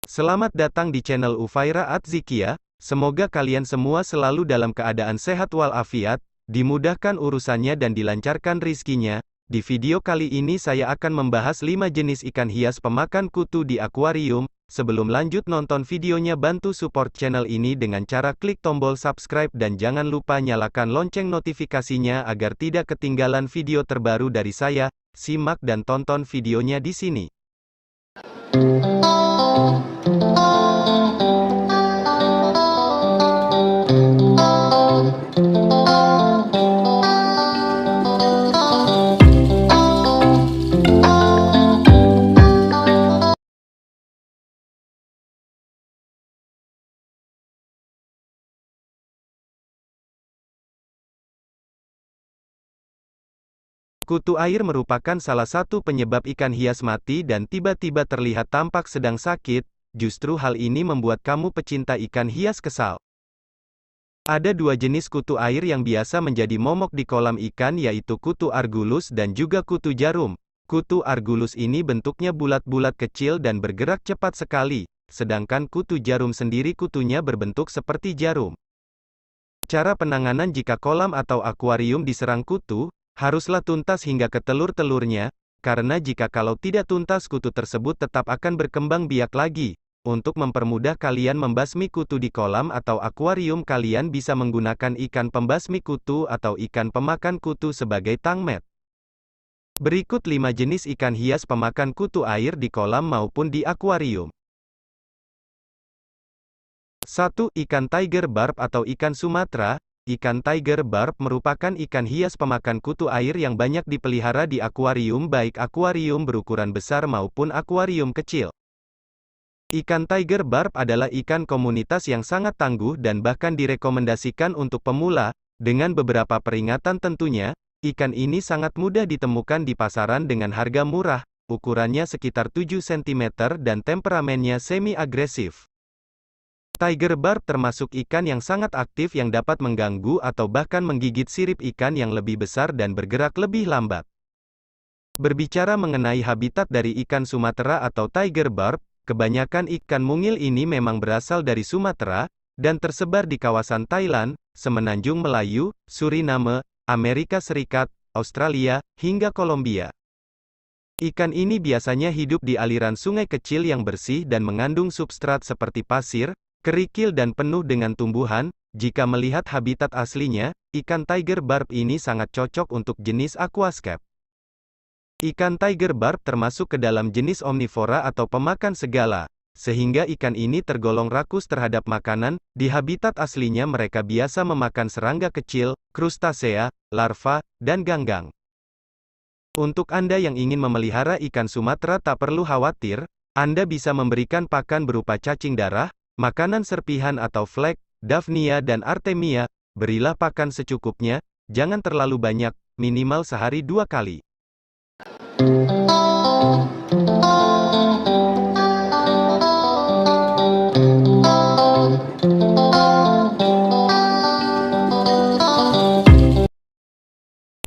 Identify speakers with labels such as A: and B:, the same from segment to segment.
A: Selamat datang di channel Ufaira Atzikia. Semoga kalian semua selalu dalam keadaan sehat walafiat, dimudahkan urusannya dan dilancarkan rizkinya. Di video kali ini saya akan membahas 5 jenis ikan hias pemakan kutu di akuarium. Sebelum lanjut nonton videonya, bantu support channel ini dengan cara klik tombol subscribe dan jangan lupa nyalakan lonceng notifikasinya agar tidak ketinggalan video terbaru dari saya. Simak dan tonton videonya di sini. Kutu air merupakan salah satu penyebab ikan hias mati dan tiba-tiba terlihat tampak sedang sakit. Justru hal ini membuat kamu pecinta ikan hias kesal. Ada dua jenis kutu air yang biasa menjadi momok di kolam ikan, yaitu kutu Argulus dan juga kutu jarum. Kutu Argulus ini bentuknya bulat-bulat kecil dan bergerak cepat sekali, sedangkan kutu jarum sendiri kutunya berbentuk seperti jarum. Cara penanganan jika kolam atau akuarium diserang kutu, haruslah tuntas hingga ke telur-telurnya, karena kalau tidak tuntas kutu tersebut tetap akan berkembang biak lagi. Untuk mempermudah kalian membasmi kutu di kolam atau akuarium, kalian bisa menggunakan ikan pembasmi kutu atau ikan pemakan kutu sebagai tangmet. Berikut 5 jenis ikan hias pemakan kutu air di kolam maupun di akuarium. 1. Ikan tiger barb atau ikan Sumatera. Ikan tiger barb merupakan ikan hias pemakan kutu air yang banyak dipelihara di akuarium, baik akuarium berukuran besar maupun akuarium kecil. Ikan tiger barb adalah ikan komunitas yang sangat tangguh dan bahkan direkomendasikan untuk pemula, dengan beberapa peringatan tentunya. Ikan ini sangat mudah ditemukan di pasaran dengan harga murah, ukurannya sekitar 7 cm dan temperamennya semi-agresif. Tiger barb termasuk ikan yang sangat aktif yang dapat mengganggu atau bahkan menggigit sirip ikan yang lebih besar dan bergerak lebih lambat. Berbicara mengenai habitat dari ikan Sumatera atau tiger barb, kebanyakan ikan mungil ini memang berasal dari Sumatera, dan tersebar di kawasan Thailand, Semenanjung Melayu, Suriname, Amerika Serikat, Australia, hingga Kolombia. Ikan ini biasanya hidup di aliran sungai kecil yang bersih dan mengandung substrat seperti pasir, kerikil dan penuh dengan tumbuhan. Jika melihat habitat aslinya, ikan tiger barb ini sangat cocok untuk jenis aquascape. Ikan tiger barb termasuk ke dalam jenis omnivora atau pemakan segala, sehingga ikan ini tergolong rakus terhadap makanan. Di habitat aslinya mereka biasa memakan serangga kecil, krustasea, larva, dan ganggang. Untuk Anda yang ingin memelihara ikan Sumatera, tak perlu khawatir, Anda bisa memberikan pakan berupa cacing darah, makanan serpihan atau flek, Daphnia dan Artemia. Berilah pakan secukupnya, jangan terlalu banyak, minimal sehari 2 kali.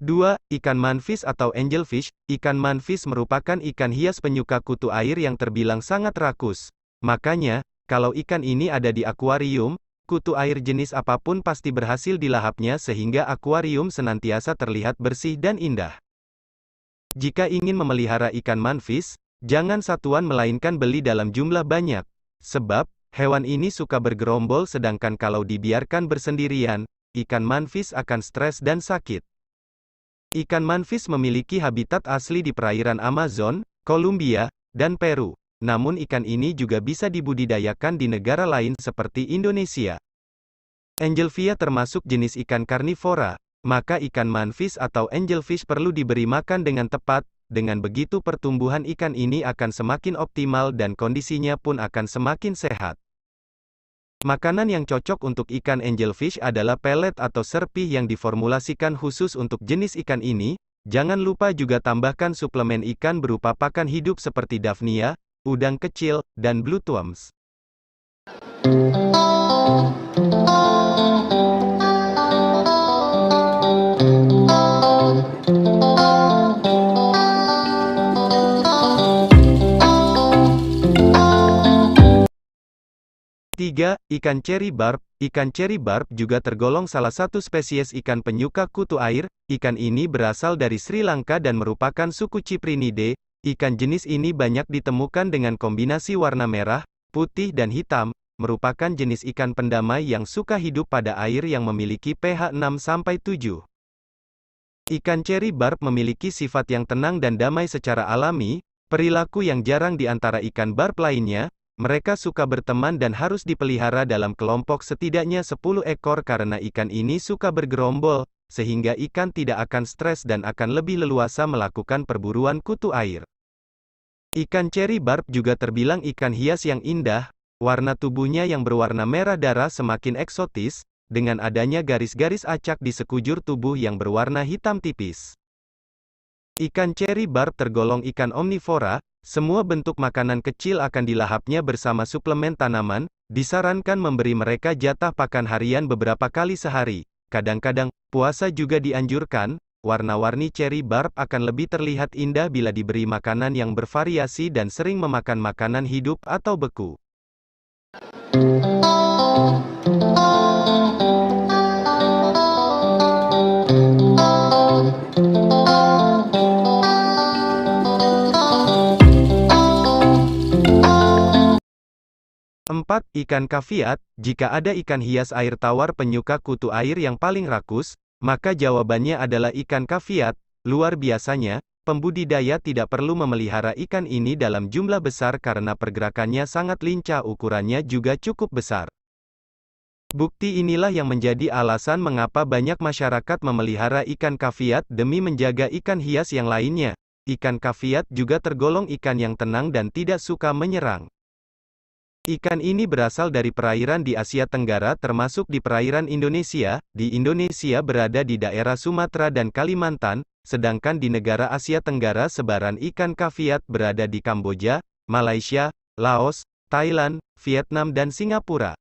A: Dua, ikan manfish atau angelfish. Ikan manfish merupakan ikan hias penyuka kutu air yang terbilang sangat rakus. Makanya, kalau ikan ini ada di akuarium, kutu air jenis apapun pasti berhasil dilahapnya sehingga akuarium senantiasa terlihat bersih dan indah. Jika ingin memelihara ikan manfish, jangan satuan melainkan beli dalam jumlah banyak. Sebab, hewan ini suka bergerombol, sedangkan kalau dibiarkan bersendirian, ikan manfish akan stres dan sakit. Ikan manfish memiliki habitat asli di perairan Amazon, Kolombia, dan Peru. Namun ikan ini juga bisa dibudidayakan di negara lain seperti Indonesia. Angelfia termasuk jenis ikan karnivora, maka ikan manfish atau angelfish perlu diberi makan dengan tepat. Dengan begitu pertumbuhan ikan ini akan semakin optimal dan kondisinya pun akan semakin sehat. Makanan yang cocok untuk ikan angelfish adalah pelet atau serpih yang diformulasikan khusus untuk jenis ikan ini. Jangan lupa juga tambahkan suplemen ikan berupa pakan hidup seperti Daphnia, udang kecil, dan blueworms. 3. Ikan cherry barb. Ikan cherry barb juga tergolong salah satu spesies ikan penyuka kutu air. Ikan ini berasal dari Sri Lanka dan merupakan suku Cyprinidae. Ikan jenis ini banyak ditemukan dengan kombinasi warna merah, putih dan hitam, merupakan jenis ikan pendamai yang suka hidup pada air yang memiliki pH 6-7. Ikan cherry barb memiliki sifat yang tenang dan damai secara alami, perilaku yang jarang di antara ikan barb lainnya. Mereka suka berteman dan harus dipelihara dalam kelompok setidaknya 10 ekor karena ikan ini suka bergerombol, sehingga ikan tidak akan stres dan akan lebih leluasa melakukan perburuan kutu air. Ikan cherry barb juga terbilang ikan hias yang indah, warna tubuhnya yang berwarna merah darah semakin eksotis, dengan adanya garis-garis acak di sekujur tubuh yang berwarna hitam tipis. Ikan cherry barb tergolong ikan omnivora, semua bentuk makanan kecil akan dilahapnya bersama suplemen tanaman, disarankan memberi mereka jatah pakan harian beberapa kali sehari. Kadang-kadang, puasa juga dianjurkan. Warna-warni cherry barb akan lebih terlihat indah bila diberi makanan yang bervariasi dan sering memakan makanan hidup atau beku. 4. Ikan kaviat. Jika ada ikan hias air tawar penyuka kutu air yang paling rakus, maka jawabannya adalah ikan kaviat. Luar biasanya, pembudidaya tidak perlu memelihara ikan ini dalam jumlah besar karena pergerakannya sangat lincah, ukurannya juga cukup besar. Bukti inilah yang menjadi alasan mengapa banyak masyarakat memelihara ikan kaviat demi menjaga ikan hias yang lainnya. Ikan kaviat juga tergolong ikan yang tenang dan tidak suka menyerang. Ikan ini berasal dari perairan di Asia Tenggara termasuk di perairan Indonesia. Di Indonesia berada di daerah Sumatera dan Kalimantan, sedangkan di negara Asia Tenggara sebaran ikan kaviat berada di Kamboja, Malaysia, Laos, Thailand, Vietnam dan Singapura.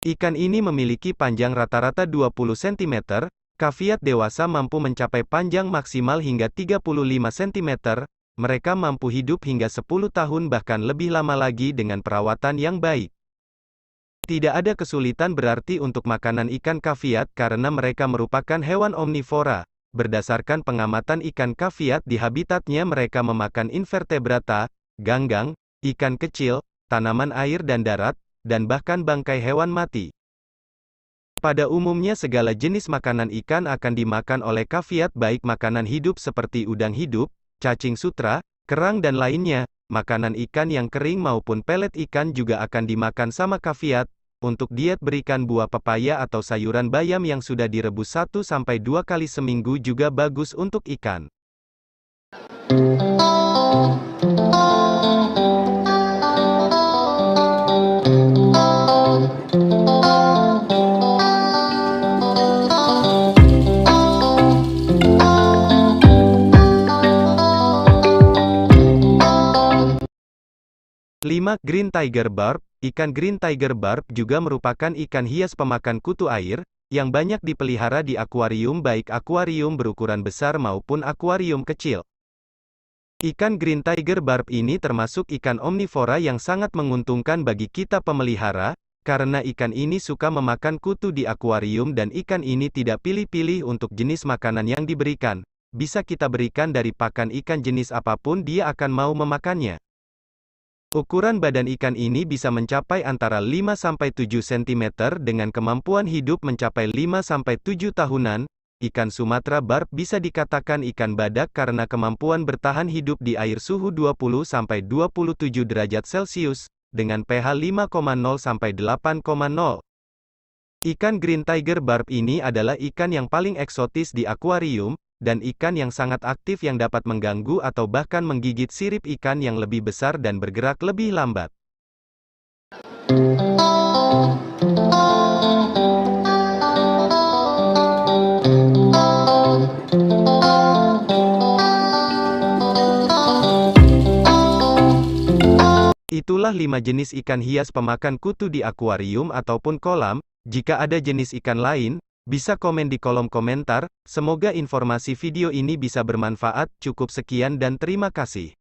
A: Ikan ini memiliki panjang rata-rata 20 cm, kaviat dewasa mampu mencapai panjang maksimal hingga 35 cm, mereka mampu hidup hingga 10 tahun bahkan lebih lama lagi dengan perawatan yang baik. Tidak ada kesulitan berarti untuk makanan ikan kaviat karena mereka merupakan hewan omnivora. Berdasarkan pengamatan ikan kaviat di habitatnya mereka memakan invertebrata, ganggang, ikan kecil, tanaman air dan darat, dan bahkan bangkai hewan mati. Pada umumnya segala jenis makanan ikan akan dimakan oleh kaviat baik makanan hidup seperti udang hidup, cacing sutra, kerang dan lainnya. Makanan ikan yang kering maupun pelet ikan juga akan dimakan sama kaviat. Untuk diet berikan buah pepaya atau sayuran bayam yang sudah direbus 1-2 kali seminggu juga bagus untuk ikan. 5. Green tiger barb. Ikan green tiger barb juga merupakan ikan hias pemakan kutu air, yang banyak dipelihara di akuarium baik akuarium berukuran besar maupun akuarium kecil. Ikan green tiger barb ini termasuk ikan omnivora yang sangat menguntungkan bagi kita pemelihara, karena ikan ini suka memakan kutu di akuarium dan ikan ini tidak pilih-pilih untuk jenis makanan yang diberikan. Bisa kita berikan dari pakan ikan jenis apapun dia akan mau memakannya. Ukuran badan ikan ini bisa mencapai antara 5-7 cm dengan kemampuan hidup mencapai 5-7 tahunan. Ikan Sumatera barb bisa dikatakan ikan badak karena kemampuan bertahan hidup di air suhu 20-27 derajat Celcius, dengan pH 5,0-8,0. Ikan green tiger barb ini adalah ikan yang paling eksotis di akuarium, dan ikan yang sangat aktif yang dapat mengganggu atau bahkan menggigit sirip ikan yang lebih besar dan bergerak lebih lambat. Itulah 5 jenis ikan hias pemakan kutu di akuarium ataupun kolam. Jika ada jenis ikan lain, bisa komen di kolom komentar. Semoga informasi video ini bisa bermanfaat. Cukup sekian dan terima kasih.